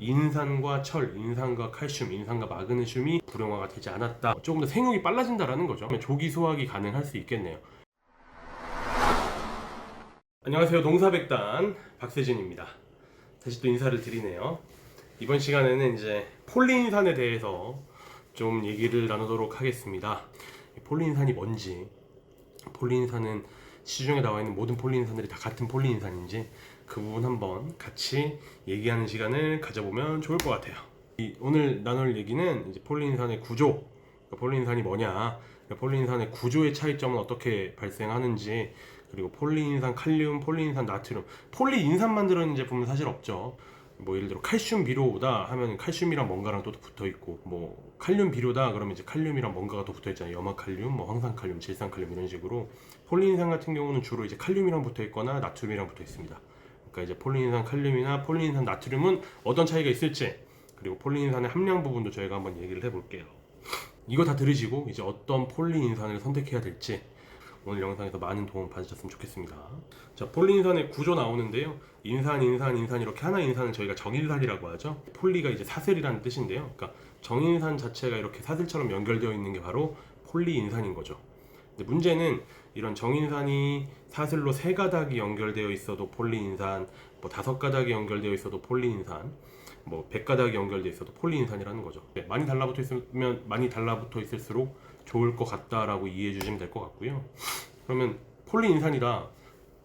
인산과 철, 인산과 칼슘, 인산과 마그네슘이 불용화가 되지 않았다. 조금 더 생육이 빨라진다라는 거죠. 조기 소화가 가능할 수 있겠네요. 안녕하세요. 농사백단 박세진입니다. 다시 또 인사를 드리네요. 이번 시간에는 이제 폴리인산에 대해서 좀 얘기를 나누도록 하겠습니다. 폴리인산이 뭔지, 폴리인산은 시중에 나와 있는 모든 폴리인산들이 다 같은 폴리인산인지 그 부분 한번 같이 얘기하는 시간을 가져보면 좋을 것 같아요. 오늘 나눌 얘기는 이제 폴리인산의 구조, 폴리인산이 뭐냐, 폴리인산의 구조의 차이점은 어떻게 발생하는지, 그리고 폴리인산 칼륨, 폴리인산 나트륨, 폴리인산만 들어있는 제품은 사실 없죠. 뭐 예를 들어 칼슘 비료다 하면 칼슘이랑 뭔가랑 또 붙어 있고, 뭐 칼륨 비료다 그러면 이제 칼륨이랑 뭔가가 또 붙어 있잖아요. 염화칼륨, 뭐 황산칼륨, 질산칼륨 이런 식으로. 폴리인산 같은 경우는 주로 이제 칼륨이랑 붙어 있거나 나트륨이랑 붙어 있습니다. 그러니까 이제 폴리인산 칼륨이나 폴리인산 나트륨은 어떤 차이가 있을지, 그리고 폴리인산의 함량 부분도 저희가 한번 얘기를 해볼게요. 이거 다 들으시고 이제 어떤 폴리인산을 선택해야 될지 오늘 영상에서 많은 도움 받으셨으면 좋겠습니다. 자, 폴리인산의 구조 나오는데요. 인산 이렇게 하나 인산을 저희가 정인산이라고 하죠. 폴리가 이제 사슬이라는 뜻인데요. 그러니까 정인산 자체가 이렇게 사슬처럼 연결되어 있는 게 바로 폴리인산인 거죠. 근데 문제는 이런 정인산이 사슬로 3가닥이 연결되어 있어도 폴리인산, 뭐 5가닥이 연결되어 있어도 폴리인산, 뭐 100가닥이 연결되어 있어도 폴리인산이라는 거죠. 많이 달라붙어 있으면 많이 달라붙어 있을수록 좋을 것 같다라고 이해해 주시면 될 것 같고요. 그러면 폴리인산이라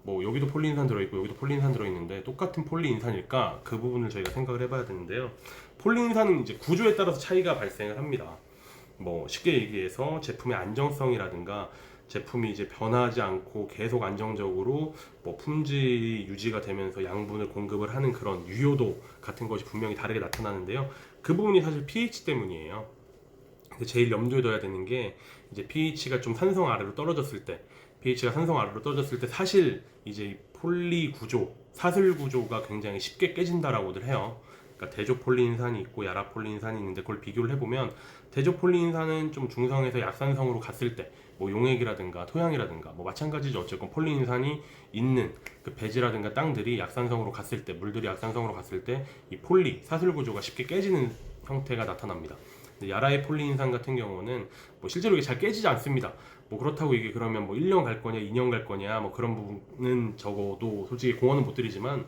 뭐 여기도 폴리인산 들어있고 여기도 폴리인산 들어있는데 똑같은 폴리인산일까? 그 부분을 저희가 생각을 해봐야 되는데요. 폴리인산은 이제 구조에 따라서 차이가 발생을 합니다. 뭐 쉽게 얘기해서 제품의 안정성이라든가 제품이 이제 변하지 않고 계속 안정적으로 뭐 품질이 유지가 되면서 양분을 공급을 하는 그런 유효도 같은 것이 분명히 다르게 나타나는데요. 그 부분이 사실 pH 때문이에요. 근데 제일 염두에 둬야 되는 게 이제 pH가 좀 산성 아래로 떨어졌을 때, pH가 산성 아래로 떨어졌을 때 사실 이제 폴리 구조, 사슬 구조가 굉장히 쉽게 깨진다라고들 해요. 그러니까 대조폴리인산이 있고 야라폴리인산이 있는데 그걸 비교를 해보면 대조폴리인산은 좀 중성에서 약산성으로 갔을 때 뭐 용액이라든가 토양이라든가 뭐 마찬가지죠. 어쨌건 폴리인산이 있는 그 배지라든가 땅들이 약산성으로 갔을 때, 물들이 약산성으로 갔을 때 이 폴리, 사슬 구조가 쉽게 깨지는 형태가 나타납니다. 야라의 폴리인산 같은 경우는 뭐 실제로 이게 잘 깨지지 않습니다. 뭐 그렇다고 이게 그러면 뭐 1년 갈 거냐 2년 갈 거냐 뭐 그런 부분은 적어도 솔직히 공언은 못 드리지만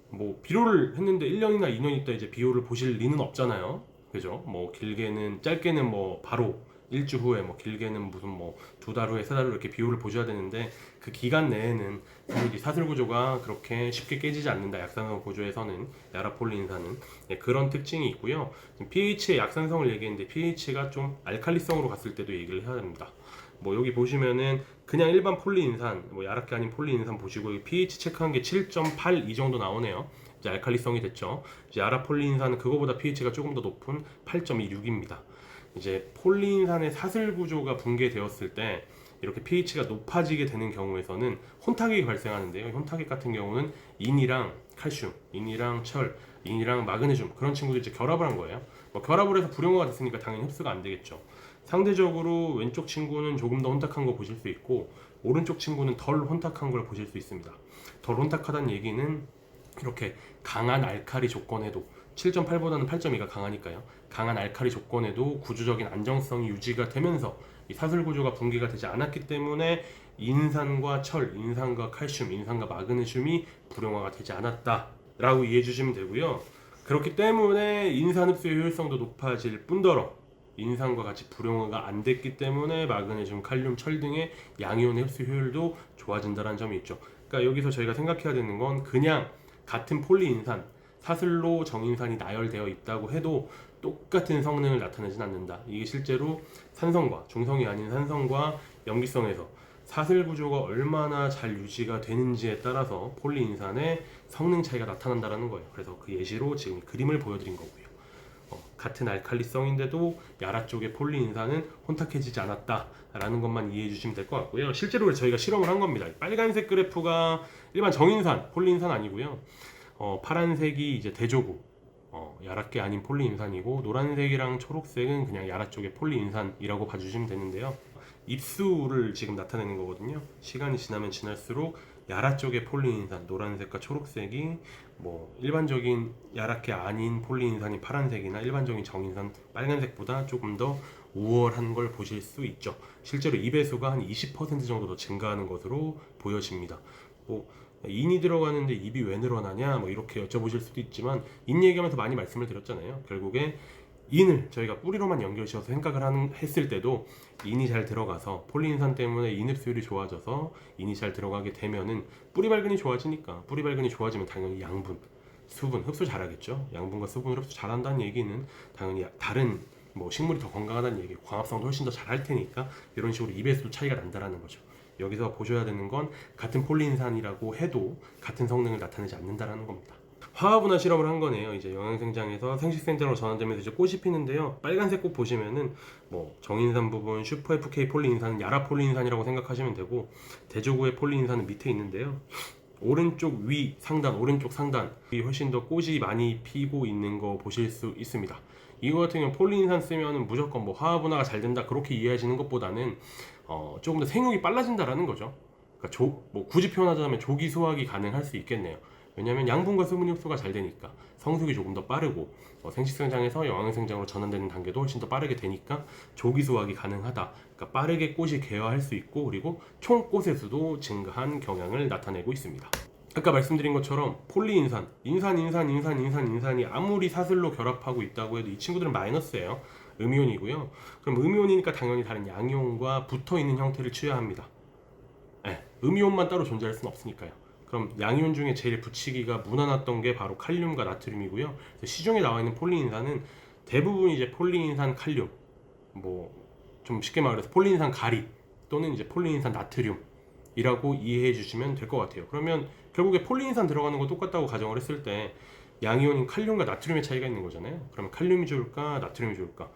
뭐 비료를 했는데 1년이나 2년 있다 이제 비료를 보실 리는 없잖아요. 그죠? 뭐 길게는 짧게는 뭐 바로 일주 후에, 뭐 길게는 무슨 뭐 2달 후에 3달 후에 이렇게 비료를 보셔야 되는데 그 기간 내에는 사실 이 사슬 구조가 그렇게 쉽게 깨지지 않는다. 약산성 구조에서는 야라폴리인산은 그런 특징이 있고요. pH의 약산성을 얘기했는데 pH가 좀 알칼리성으로 갔을 때도 얘기를 해야 됩니다. 뭐 여기 보시면은 그냥 일반 폴리인산, 뭐 야랗게 아닌 폴리인산 보시고 pH 체크한 게 7.8 이 정도 나오네요. 이제 알칼리성이 됐죠. 이제 야라폴리인산은 그거보다 pH가 조금 더 높은 8.26입니다. 이제 폴리인산의 사슬 구조가 붕괴되었을 때 이렇게 pH가 높아지게 되는 경우에서는 혼탁액이 발생하는데요. 혼탁액 같은 경우는 인이랑 칼슘, 인이랑 철, 인이랑 마그네슘 그런 친구들이 이제 결합을 한 거예요. 뭐 결합을 해서 불용화가 됐으니까 당연히 흡수가 안 되겠죠. 상대적으로 왼쪽 친구는 조금 더 혼탁한 거 보실 수 있고 오른쪽 친구는 덜 혼탁한 걸 보실 수 있습니다. 덜 혼탁하다는 얘기는 이렇게 강한 알칼리 조건에도 7.8보다는 8.2가 강하니까요. 강한 알칼리 조건에도 구조적인 안정성이 유지가 되면서 이 사슬 구조가 붕괴가 되지 않았기 때문에 인산과 철, 인산과 칼슘, 인산과 마그네슘이 불용화가 되지 않았다라고 이해해 주시면 되고요. 그렇기 때문에 인산 흡수의 효율성도 높아질 뿐더러 인산과 같이 불용화가 안 됐기 때문에 마그네슘, 칼륨, 철 등의 양이온의 흡수 효율도 좋아진다는 점이 있죠. 그러니까 여기서 저희가 생각해야 되는 건 그냥 같은 폴리인산, 사슬로 정인산이 나열되어 있다고 해도 똑같은 성능을 나타내진 않는다. 이게 실제로 산성과 중성이 아닌 산성과 염기성에서 사슬 구조가 얼마나 잘 유지가 되는지에 따라서 폴리인산의 성능 차이가 나타난다는 거예요. 그래서 그 예시로 지금 그림을 보여드린 거고요. 같은 알칼리성인데도 야라 쪽의 폴리인산은 혼탁해지지 않았다라는 것만 이해해 주시면 될 것 같고요. 실제로 저희가 실험을 한 겁니다. 빨간색 그래프가 일반 정인산, 폴리인산 아니고요. 파란색이 이제 대조구, 야라게 아닌 폴리인산이고 노란색이랑 초록색은 그냥 야라 쪽의 폴리인산이라고 봐주시면 되는데요. 입수를 지금 나타내는 거거든요. 시간이 지나면 지날수록 야라 쪽의 폴리인산 노란색과 초록색이 뭐 일반적인 야라케 아닌 폴리인산이 파란색이나 일반적인 정인산 빨간색보다 조금 더 우월한 걸 보실 수 있죠. 실제로 잎의 수가 한 20% 정도 더 증가하는 것으로 보여집니다. 뭐 인이 들어가는데 잎이 왜 늘어나냐 뭐 이렇게 여쭤보실 수도 있지만 인 얘기하면서 많이 말씀을 드렸잖아요. 결국에 인을 저희가 뿌리로만 연결시켜서 생각을 했을 때도 인이 잘 들어가서 폴리인산 때문에 인흡수율이 좋아져서 인이 잘 들어가게 되면은 뿌리 발근이 좋아지니까 뿌리 발근이 좋아지면 당연히 양분, 수분 흡수 잘하겠죠. 양분과 수분을 흡수 잘한다는 얘기는 당연히 다른 뭐 식물이 더 건강하다는 얘기, 광합성도 훨씬 더 잘할 테니까 이런 식으로 잎에서도 차이가 난다라는 거죠. 여기서 보셔야 되는 건 같은 폴리인산이라고 해도 같은 성능을 나타내지 않는다라는 겁니다. 화합분화 실험을 한 거네요. 이제 영양생장에서 생식생장으로 전환되면서 이제 꽃이 피는데요. 빨간색 꽃 보시면은 뭐 정인산 부분, 슈퍼 FK 폴리인산은 야라 폴리인산이라고 생각하시면 되고 대조구의 폴리인산은 밑에 있는데요. 오른쪽 위 상단, 오른쪽 상단이 훨씬 더 꽃이 많이 피고 있는 거 보실 수 있습니다. 이거 같은 경우 폴리인산 쓰면은 무조건 뭐 화합분화가 잘 된다 그렇게 이해하시는 것보다는 조금 더 생육이 빨라진다라는 거죠. 그러니까 뭐 굳이 표현하자면 조기 수확이 가능할 수 있겠네요. 왜냐하면 양분과 수분 흡수가 잘 되니까 성숙이 조금 더 빠르고 생식생장에서 영양생장으로 전환되는 단계도 훨씬 더 빠르게 되니까 조기 수확이 가능하다. 그러니까 빠르게 꽃이 개화할 수 있고 그리고 총 꽃의 수도 증가한 경향을 나타내고 있습니다. 아까 말씀드린 것처럼 폴리인산, 인산이 아무리 사슬로 결합하고 있다고 해도 이 친구들은 마이너스예요. 음이온이고요. 그럼 음이온이니까 당연히 다른 양이온과 붙어있는 형태를 취해야 합니다. 네, 음이온만 따로 존재할 수는 없으니까요. 그럼 양이온 중에 제일 붙이기가 무난했던 게 바로 칼륨과 나트륨이고요. 시중에 나와 있는 폴리인산은 대부분 이제 폴리인산 칼륨, 뭐 좀 쉽게 말해서 폴리인산 가리 또는 이제 폴리인산 나트륨이라고 이해해 주시면 될 것 같아요. 그러면 결국에 폴리인산 들어가는 거 똑같다고 가정을 했을 때 양이온인 칼륨과 나트륨의 차이가 있는 거잖아요. 그러면 칼륨이 좋을까, 나트륨이 좋을까?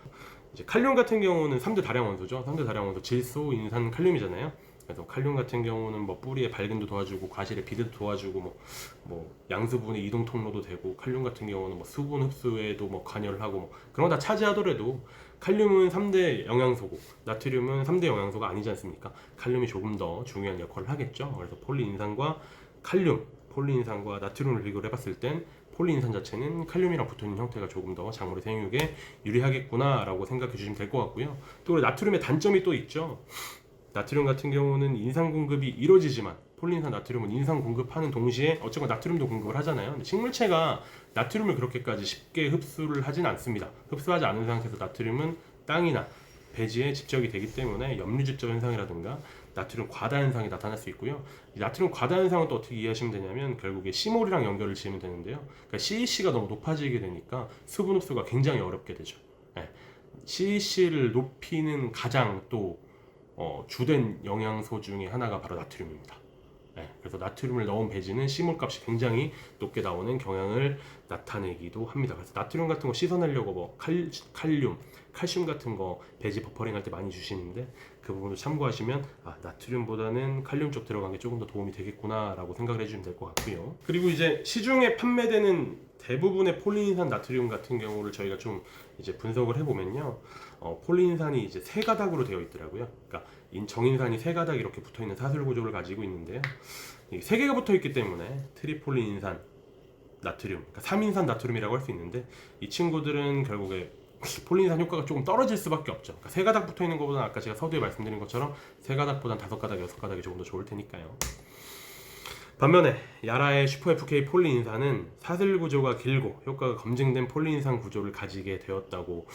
이제 칼륨 같은 경우는 3대 다량원소죠. 3대 다량원소 질소, 인산, 칼륨이잖아요. 그래서 칼륨 같은 경우는 뭐 뿌리의 발근도 도와주고 과실의 비대도 도와주고 뭐 양수분의 이동 통로도 되고 칼륨 같은 경우는 뭐 수분 흡수에도 뭐 관여를 하고 뭐 그런 거 다 차지하더라도 칼륨은 3대 영양소고 나트륨은 3대 영양소가 아니지 않습니까? 칼륨이 조금 더 중요한 역할을 하겠죠. 그래서 폴리인산과 칼륨, 폴리인산과 나트륨을 비교를 해봤을 땐 폴리인산 자체는 칼륨이랑 붙어있는 형태가 조금 더 작물의 생육에 유리하겠구나 라고 생각해 주시면 될 것 같고요. 또 나트륨의 단점이 또 있죠. 나트륨 같은 경우는 인산 공급이 이루어지지만 폴리인산 나트륨은 인산 공급하는 동시에 어쨌건 나트륨도 공급을 하잖아요. 근데 식물체가 나트륨을 그렇게까지 쉽게 흡수를 하진 않습니다. 흡수하지 않은 상태에서 나트륨은 땅이나 배지에 집적이 되기 때문에 염류집적 현상이라든가 나트륨 과다 현상이 나타날 수 있고요. 이 나트륨 과다 현상은 또 어떻게 이해하시면 되냐면 결국에 C몰이랑 연결을 지으면 되는데요. 그러니까 CEC가 너무 높아지게 되니까 수분 흡수가 굉장히 어렵게 되죠. 네. CEC를 높이는 가장 또 주된 영양소 중에 하나가 바로 나트륨입니다. 네, 그래서 나트륨을 넣은 배지는 C몰 값이 굉장히 높게 나오는 경향을 나타내기도 합니다. 그래서 나트륨 같은 거 씻어내려고 뭐 칼륨, 칼슘 같은 거 배지 버퍼링 할 때 많이 주시는데 그 부분을 참고하시면 나트륨보다는 칼륨 쪽 들어간 게 조금 더 도움이 되겠구나 라고 생각을 해주시면 될 것 같고요. 그리고 이제 시중에 판매되는 대부분의 폴리인산 나트륨 같은 경우를 저희가 좀 이제 분석을 해보면요. 폴리인산이 이제 세 가닥으로 되어 있더라고요. 그러니까 정인산이 세 가닥 이렇게 붙어 있는 사슬 구조를 가지고 있는데요. 세 개가 붙어 있기 때문에 트리폴리인산 나트륨, 그러니까 3인산 나트륨이라고 할 수 있는데 이 친구들은 결국에 폴리인산 효과가 조금 떨어질 수밖에 없죠. 그러니까 세 가닥 붙어 있는 것보다는 아까 제가 서두에 말씀드린 것처럼 세 가닥보다는 5가닥, 6가닥이 조금 더 좋을 테니까요. 반면에 야라의 슈퍼 FK 폴리인산은 사슬 구조가 길고 효과가 검증된 폴리인산 구조를 가지게 되었다고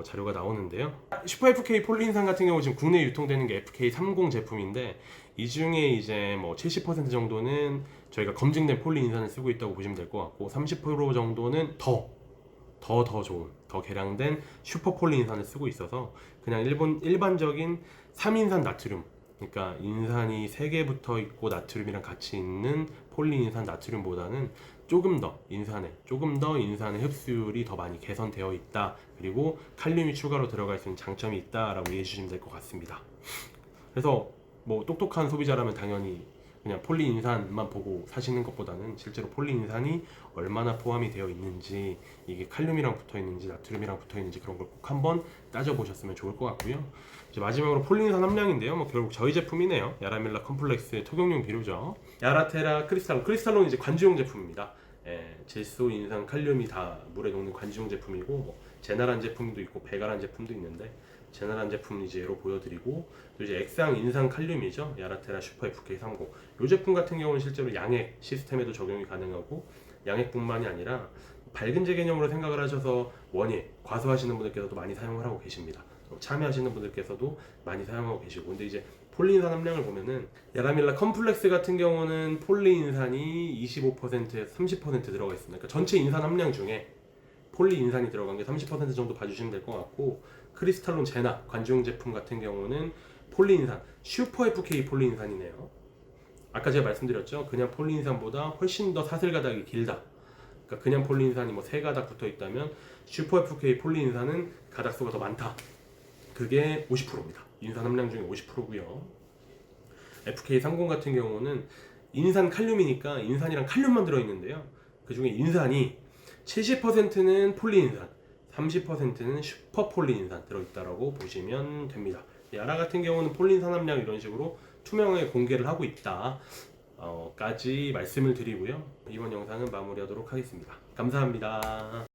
자료가 나오는데요. 슈퍼 FK 폴리인산 같은 경우 지금 국내에 유통되는 게 FK30 제품인데 이 중에 이제 70% 정도는 저희가 검증된 폴리인산을 쓰고 있다고 보시면 될 것 같고 30% 정도는 더 좋은, 더 개량된 슈퍼 폴리인산을 쓰고 있어서 그냥 일반적인 3인산 나트륨, 그러니까 인산이 3개 붙어 있고 나트륨이랑 같이 있는 폴리인산 나트륨보다는 조금 더 인산의 흡수율이 더 많이 개선되어 있다. 그리고 칼륨이 추가로 들어갈 수 있는 장점이 있다라고 이해해 주시면 될 것 같습니다. 그래서 뭐 똑똑한 소비자라면 당연히 그냥 폴리인산만 보고 사시는 것보다는 실제로 폴리인산이 얼마나 포함이 되어 있는지, 이게 칼륨이랑 붙어 있는지 나트륨이랑 붙어 있는지 그런 걸 꼭 한번 따져보셨으면 좋을 것 같고요. 이제 마지막으로 폴리인산 함량인데요. 결국 저희 제품이네요. 야라밀라 컴플렉스의 토경용 비료죠. 야라테라, 크리스탈론 이제 관주용 제품입니다. 질소, 인산, 칼륨이 다 물에 녹는 관주용 제품이고 뭐 제나란 제품도 있고 베가란 제품도 있는데 제나란 제품 이제 예로 보여드리고 또 이제 액상, 인산, 칼륨이죠. 야라테라 슈퍼 FK30. 이 제품 같은 경우는 실제로 양액 시스템에도 적용이 가능하고 양액뿐만이 아니라 밝은제 개념으로 생각을 하셔서 원액, 과수하시는 분들께서도 많이 사용을 하고 계십니다. 참여하시는 분들께서도 많이 사용하고 계시고 근데 이제 폴리인산 함량을 보면은 야라밀라 컴플렉스 같은 경우는 폴리인산이 25%에서 30% 들어가 있습니다. 그러니까 전체 인산 함량 중에 폴리인산이 들어간 게 30% 정도 봐주시면 될 것 같고 크리스탈론 제나 관주용 제품 같은 경우는 폴리인산 슈퍼 FK 폴리인산이네요. 아까 제가 말씀드렸죠. 그냥 폴리인산보다 훨씬 더 사슬 가닥이 길다. 그러니까 그냥 폴리인산이 뭐 3가닥 붙어 있다면 슈퍼 FK 폴리인산은 가닥수가 더 많다. 그게 50%입니다. 인산 함량 중에 50%고요. FK30 같은 경우는 인산 칼륨이니까 인산이랑 칼륨만 들어있는데요. 그 중에 인산이 70%는 폴리인산, 30%는 슈퍼폴리인산 들어있다라고 보시면 됩니다. 야라 같은 경우는 폴리인산 함량 이런 식으로 투명하게 공개를 하고 있다. 까지 말씀을 드리고요. 이번 영상은 마무리하도록 하겠습니다. 감사합니다.